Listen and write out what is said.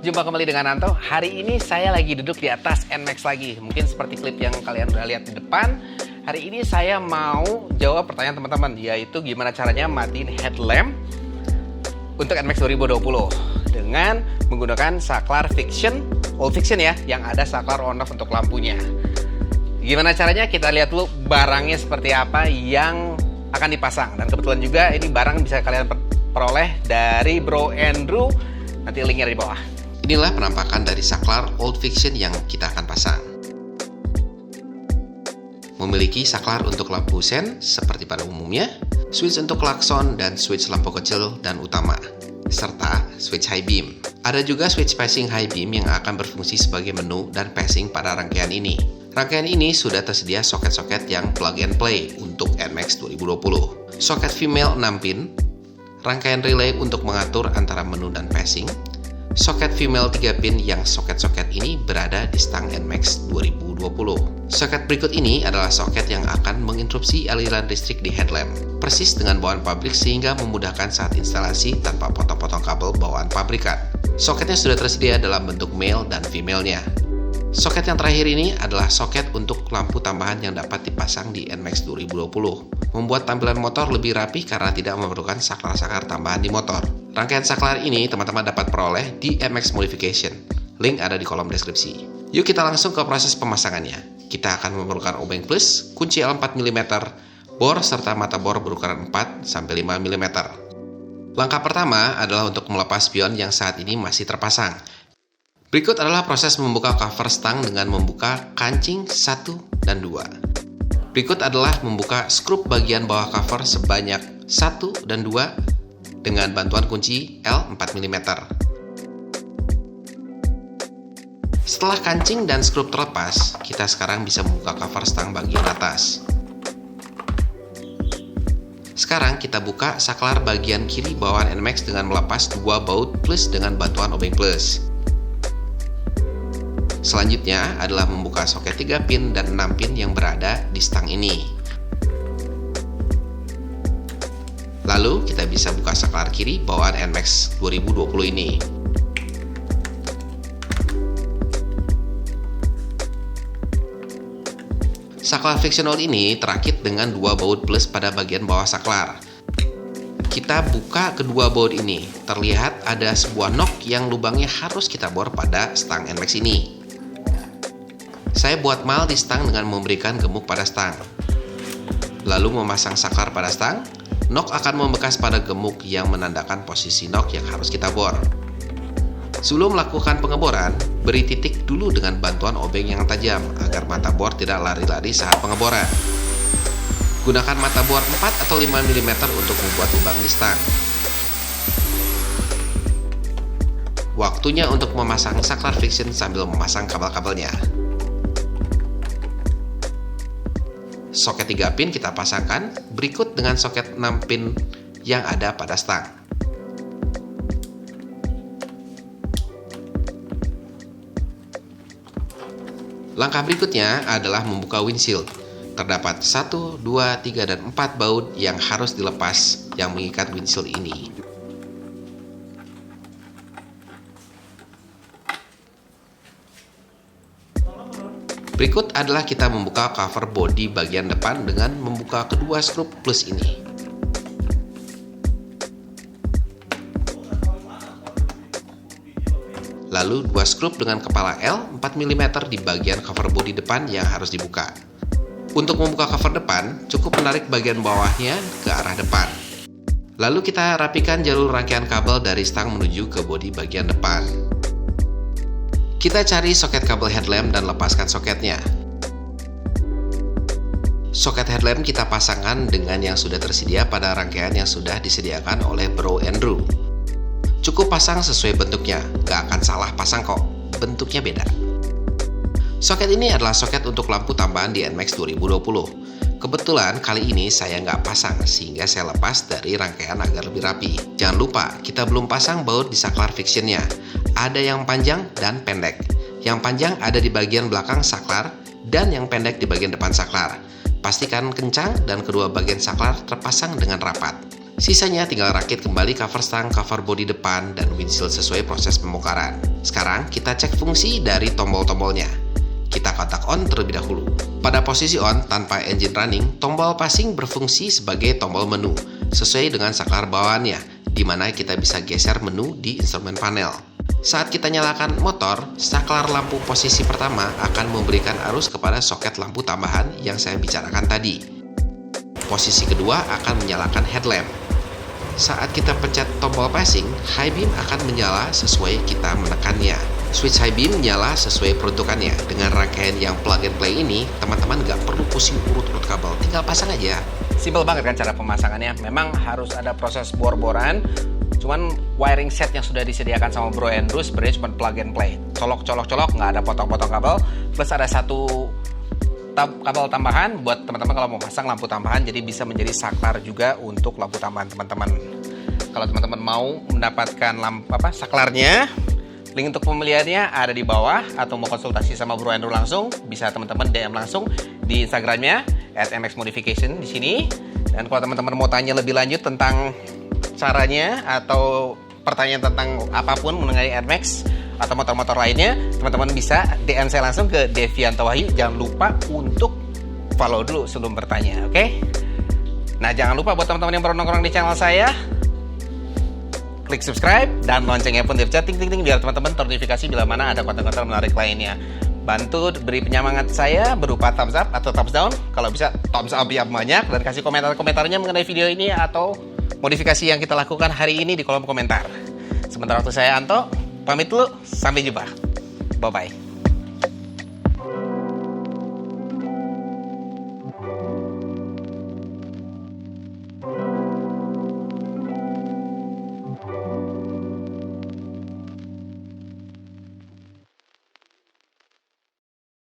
Jumpa kembali dengan Anto. Hari ini saya lagi duduk di atas NMAX lagi. Mungkin seperti klip yang kalian udah lihat di depan. Hari ini saya mau jawab pertanyaan teman-teman, yaitu gimana caranya matiin headlamp untuk NMAX 2020 dengan menggunakan saklar fiction, old fiction ya, yang ada saklar on off untuk lampunya. Gimana caranya? Kita lihat dulu barangnya seperti apa yang akan dipasang. Dan kebetulan juga ini barang bisa kalian peroleh dari Bro Andrew. Nanti linknya di bawah. Inilah penampakan dari saklar old fiction yang kita akan pasang. Memiliki saklar untuk lampu sen seperti pada umumnya, switch untuk klakson dan switch lampu kecil dan utama, serta switch high beam. Ada juga switch passing high beam yang akan berfungsi sebagai menu dan passing pada rangkaian ini. Rangkaian ini sudah tersedia soket-soket yang plug and play untuk NMAX 2020. Soket female 6 pin, rangkaian relay untuk mengatur antara menu dan passing, soket female 3 pin yang soket-soket ini berada di stang NMAX 2020. Soket berikut ini adalah soket yang akan menginterupsi aliran listrik di headlamp, persis dengan bawaan pabrik sehingga memudahkan saat instalasi tanpa potong-potong kabel bawaan pabrikan. Soketnya sudah tersedia dalam bentuk male dan female-nya. Soket yang terakhir ini adalah soket untuk lampu tambahan yang dapat dipasang di NMAX 2020. Membuat tampilan motor lebih rapi karena tidak memerlukan saklar-saklar tambahan di motor. Rangkaian saklar ini teman-teman dapat peroleh di NMAX Modification. Link ada di kolom deskripsi. Yuk kita langsung ke proses pemasangannya. Kita akan memerlukan obeng plus, kunci L4 mm, bor serta mata bor berukuran 4-5 mm. Langkah pertama adalah untuk melepas spion yang saat ini masih terpasang. Berikut adalah proses membuka cover stang dengan membuka kancing 1 dan 2. Berikut adalah membuka skrup bagian bawah cover sebanyak 1 dan 2 dengan bantuan kunci L4 mm. Setelah kancing dan skrup terlepas, kita sekarang bisa membuka cover stang bagian atas. Sekarang kita buka saklar bagian kiri bawaan NMAX dengan melepas 2 baut plus dengan bantuan obeng plus. Selanjutnya adalah membuka soket 3 pin dan 6 pin yang berada di stang ini. Lalu kita bisa buka saklar kiri bawaan NMAX 2020 ini. Saklar frictional ini terakit dengan 2 baut plus pada bagian bawah saklar. Kita buka kedua baut ini. Terlihat ada sebuah nok yang lubangnya harus kita bor pada stang NMAX ini. Saya buat mal di stang dengan memberikan gemuk pada stang. Lalu memasang saklar pada stang, nok akan membekas pada gemuk yang menandakan posisi nok yang harus kita bor. Sebelum melakukan pengeboran, beri titik dulu dengan bantuan obeng yang tajam agar mata bor tidak lari-lari saat pengeboran. Gunakan mata bor 4 atau 5 mm untuk membuat lubang di stang. Waktunya untuk memasang saklar friction sambil memasang kabel-kabelnya. Soket 3 pin kita pasangkan, berikut dengan soket 6 pin yang ada pada stang. Langkah berikutnya adalah membuka windshield. Terdapat 1, 2, 3, dan 4 baut yang harus dilepas yang mengikat windshield ini. Berikut adalah kita membuka cover bodi bagian depan dengan membuka kedua skrup plus ini. Lalu 2 skrup dengan kepala L 4 mm di bagian cover bodi depan yang harus dibuka. Untuk membuka cover depan, cukup menarik bagian bawahnya ke arah depan. Lalu kita rapikan jalur rangkaian kabel dari stang menuju ke bodi bagian depan. Kita cari soket kabel headlamp dan lepaskan soketnya. Soket headlamp kita pasangkan dengan yang sudah tersedia pada rangkaian yang sudah disediakan oleh Bro Andrew. Cukup pasang sesuai bentuknya, gak akan salah pasang kok, bentuknya beda. Soket ini adalah soket untuk lampu tambahan di NMAX 2020. Kebetulan kali ini saya nggak pasang sehingga saya lepas dari rangkaian agar lebih rapi. Jangan lupa, kita belum pasang baut di saklar fictionnya. Ada yang panjang dan pendek. Yang panjang ada di bagian belakang saklar dan yang pendek di bagian depan saklar. Pastikan kencang dan kedua bagian saklar terpasang dengan rapat. Sisanya tinggal rakit kembali cover stang, cover bodi depan, dan windshield sesuai proses pembongkaran. Sekarang kita cek fungsi dari tombol-tombolnya. Kita kontak on terlebih dahulu. Pada posisi on tanpa engine running, tombol passing berfungsi sebagai tombol menu sesuai dengan saklar bawaannya, di mana kita bisa geser menu di instrumen panel. Saat kita nyalakan motor, saklar lampu posisi pertama akan memberikan arus kepada soket lampu tambahan yang saya bicarakan tadi. Posisi kedua akan menyalakan headlamp. Saat kita pencet tombol passing, high beam akan menyala sesuai kita menekannya. Switch high beam nyala sesuai peruntukannya. Dengan rangkaian yang plug and play ini, teman-teman nggak perlu pusing urut-urut kabel, tinggal pasang aja. Simple banget kan cara pemasangannya. Memang harus ada proses bor-boran. Cuman wiring set yang sudah disediakan sama Bro Andrew sebenarnya cuma plug and play. Colok, nggak ada potong-potong kabel. Plus ada satu kabel tambahan buat teman-teman kalau mau pasang lampu tambahan, jadi bisa menjadi saklar juga untuk lampu tambahan teman-teman. Kalau teman-teman mau mendapatkan saklarnya, link untuk pembeliannya ada di bawah, atau mau konsultasi sama Bro Andrew langsung, bisa teman-teman DM langsung di Instagramnya @mxmodification di sini. Dan kalau teman-teman mau tanya lebih lanjut tentang caranya atau pertanyaan tentang apapun mengenai NMAX atau motor-motor lainnya, teman-teman bisa DM saya langsung ke Devianto Wahyu. Jangan lupa untuk follow dulu sebelum bertanya, oke? Nah, jangan lupa buat teman-teman yang baru nongkrong di channel saya, klik subscribe dan loncengnya pun dipencet ting-ting-ting biar teman-teman ternotifikasi bila mana ada konten-konten menarik lainnya. Bantu beri penyemangat saya berupa thumbs up atau thumbs down. Kalau bisa thumbs up ya banyak, dan kasih komentar-komentarnya mengenai video ini atau modifikasi yang kita lakukan hari ini di kolom komentar. Sementara waktu saya Anto, pamit dulu, sampai jumpa. Bye-bye.